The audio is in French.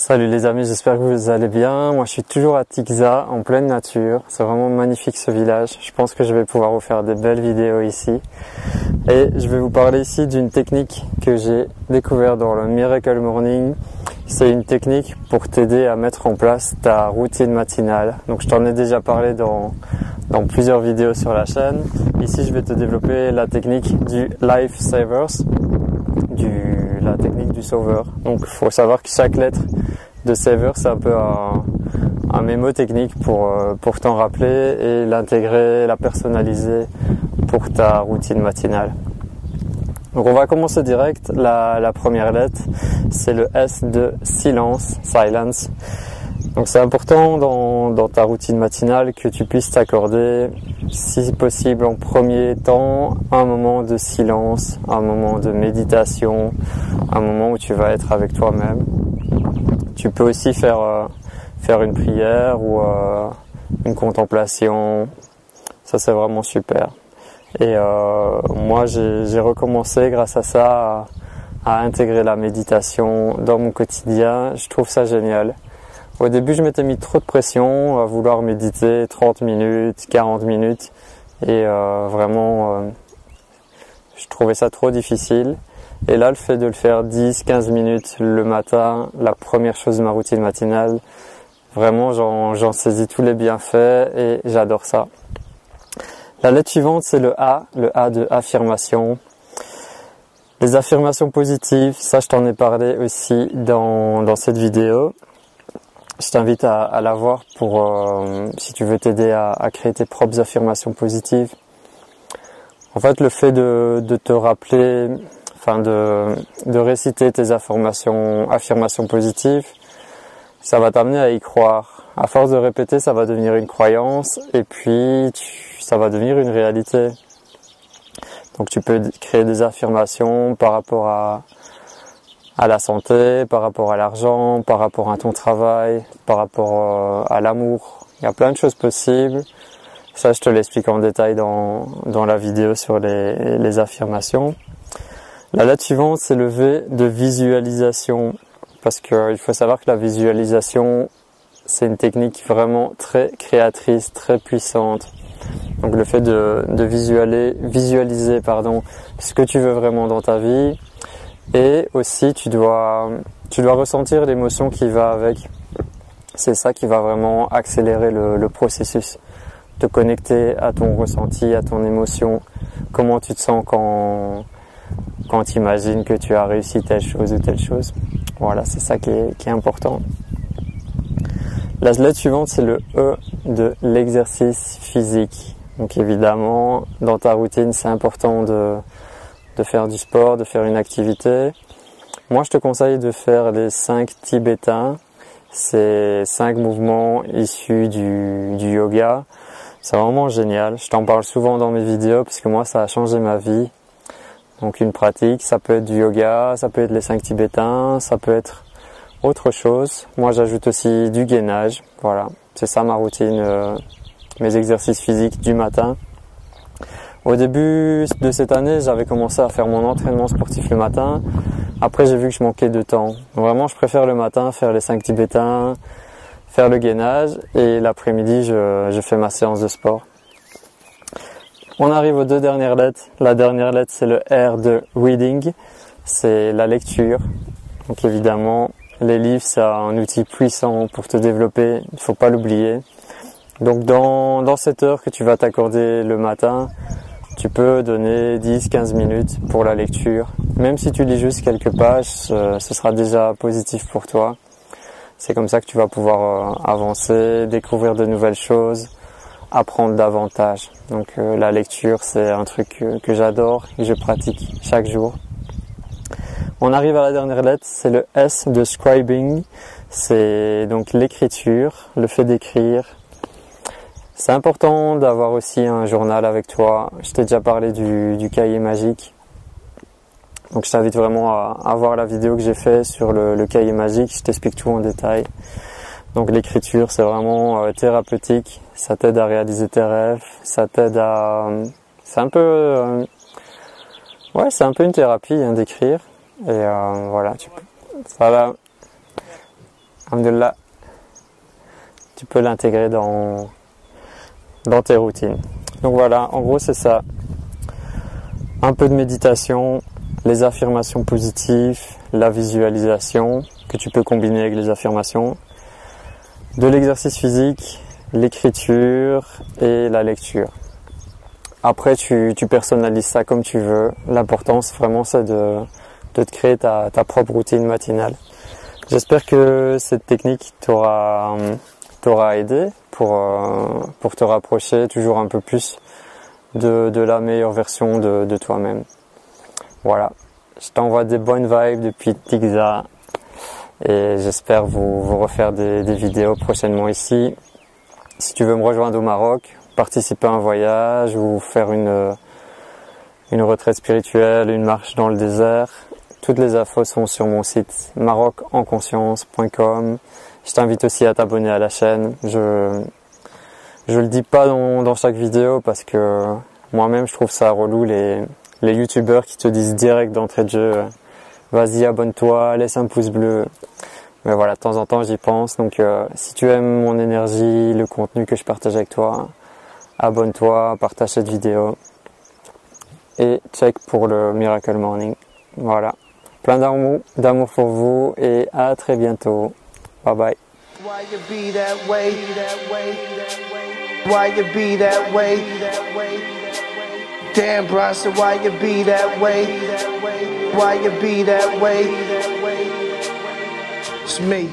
Salut les amis, j'espère que vous allez bien. Moi je suis toujours à Tikza, en pleine nature. C'est vraiment magnifique ce village. Je pense que je vais pouvoir vous faire des belles vidéos ici. Et je vais vous parler ici d'une technique que j'ai découverte dans le Miracle Morning. C'est une technique pour t'aider à mettre en place ta routine matinale. Donc je t'en ai déjà parlé dans plusieurs vidéos sur la chaîne. Ici je vais te développer la technique du Life Savers. La technique du sauveur. Donc il faut savoir que chaque lettre de saver c'est un peu un mémo technique pour t'en rappeler et l'intégrer, la personnaliser pour ta routine matinale. Donc on va commencer direct. La première lettre c'est le S de silence. Donc c'est important dans ta routine matinale que tu puisses t'accorder, si possible en premier temps, un moment de silence, un moment de méditation, un moment où tu vas être avec toi-même. Tu peux aussi faire une prière ou une contemplation. Ça c'est vraiment super. Et moi j'ai recommencé grâce à ça à intégrer la méditation dans mon quotidien. Je trouve ça génial. Au début, je m'étais mis trop de pression à vouloir méditer 30 minutes, 40 minutes et vraiment, je trouvais ça trop difficile. Et là, le fait de le faire 10, 15 minutes le matin, la première chose de ma routine matinale, vraiment, j'en saisis tous les bienfaits et j'adore ça. La lettre suivante, c'est le A de affirmation. Les affirmations positives, ça, je t'en ai parlé aussi dans cette vidéo. Je t'invite à la voir pour si tu veux t'aider à créer tes propres affirmations positives. En fait, le fait de te rappeler, de réciter tes affirmations positives, ça va t'amener à y croire. À force de répéter, ça va devenir une croyance et puis ça va devenir une réalité. Donc tu peux créer des affirmations par rapport à la santé, par rapport à l'argent, par rapport à ton travail, par rapport à l'amour. Il y a plein de choses possibles. Ça, je te l'explique en détail dans la vidéo sur les affirmations. La lettre suivante, c'est le V de visualisation. Parce qu'il faut savoir que la visualisation, c'est une technique vraiment très créatrice, très puissante. Donc le fait de visualiser ce que tu veux vraiment dans ta vie. Et aussi, tu dois ressentir l'émotion qui va avec. C'est ça qui va vraiment accélérer le processus. Te connecter à ton ressenti, à ton émotion. Comment tu te sens quand tu imagines que tu as réussi telle chose ou telle chose. Voilà, c'est ça qui est important. La lettre suivante, c'est le E de l'exercice physique. Donc évidemment, dans ta routine, c'est important de faire du sport, de faire une activité. Moi, je te conseille de faire les 5 tibétains. C'est 5 mouvements issus du yoga. C'est vraiment génial. Je t'en parle souvent dans mes vidéos parce que moi, ça a changé ma vie. Donc une pratique, ça peut être du yoga, ça peut être les 5 tibétains, ça peut être autre chose. Moi, j'ajoute aussi du gainage. Voilà, c'est ça ma routine, mes exercices physiques du matin. Au début de cette année, j'avais commencé à faire mon entraînement sportif le matin. Après, j'ai vu que je manquais de temps. Donc, vraiment, je préfère le matin faire les 5 tibétains, faire le gainage et l'après-midi, je fais ma séance de sport. On arrive aux 2 dernières lettres. La dernière lettre, c'est le R de reading. C'est la lecture. Donc évidemment, les livres, c'est un outil puissant pour te développer. Il ne faut pas l'oublier. Donc dans cette heure que tu vas t'accorder le matin, tu peux donner 10-15 minutes pour la lecture. Même si tu lis juste quelques pages, ce sera déjà positif pour toi. C'est comme ça que tu vas pouvoir avancer, découvrir de nouvelles choses, apprendre davantage. Donc la lecture, c'est un truc que j'adore et que je pratique chaque jour. On arrive à la dernière lettre, c'est le S de scribing. C'est donc l'écriture, le fait d'écrire. C'est important d'avoir aussi un journal avec toi. Je t'ai déjà parlé du cahier magique. Donc je t'invite vraiment à voir la vidéo que j'ai fait sur le cahier magique. Je t'explique tout en détail. Donc l'écriture, c'est vraiment thérapeutique. Ça t'aide à réaliser tes rêves. Ça t'aide à... c'est un peu une thérapie d'écrire. Et voilà, ça va alhamdoulilah, tu peux l'intégrer dans tes routines. Donc voilà, en gros c'est ça. Un peu de méditation, les affirmations positives, la visualisation que tu peux combiner avec les affirmations, de l'exercice physique, l'écriture et la lecture. Après tu personnalises ça comme tu veux. L'important vraiment c'est de te créer ta propre routine matinale. J'espère que cette technique t'aura aidé pour te rapprocher toujours un peu plus de la meilleure version de toi-même. Voilà, je t'envoie des bonnes vibes depuis Tigza et j'espère vous refaire des vidéos prochainement ici. Si tu veux me rejoindre au Maroc, participer à un voyage ou faire une retraite spirituelle, une marche dans le désert, toutes les infos sont sur mon site marocenconscience.com. Je t'invite aussi à t'abonner à la chaîne. Je le dis pas dans chaque vidéo parce que moi-même je trouve ça relou les youtubeurs qui te disent direct d'entrée de jeu vas-y abonne-toi, laisse un pouce bleu. Mais voilà, de temps en temps j'y pense. Donc si tu aimes mon énergie, le contenu que je partage avec toi, abonne-toi, partage cette vidéo et check pour le Miracle Morning. Voilà. Plein d'amour pour vous et à très bientôt. Bye bye. Why you be that way? Why you be that way? Damn, Bronson, why you be that way? Why you be that way? It's me.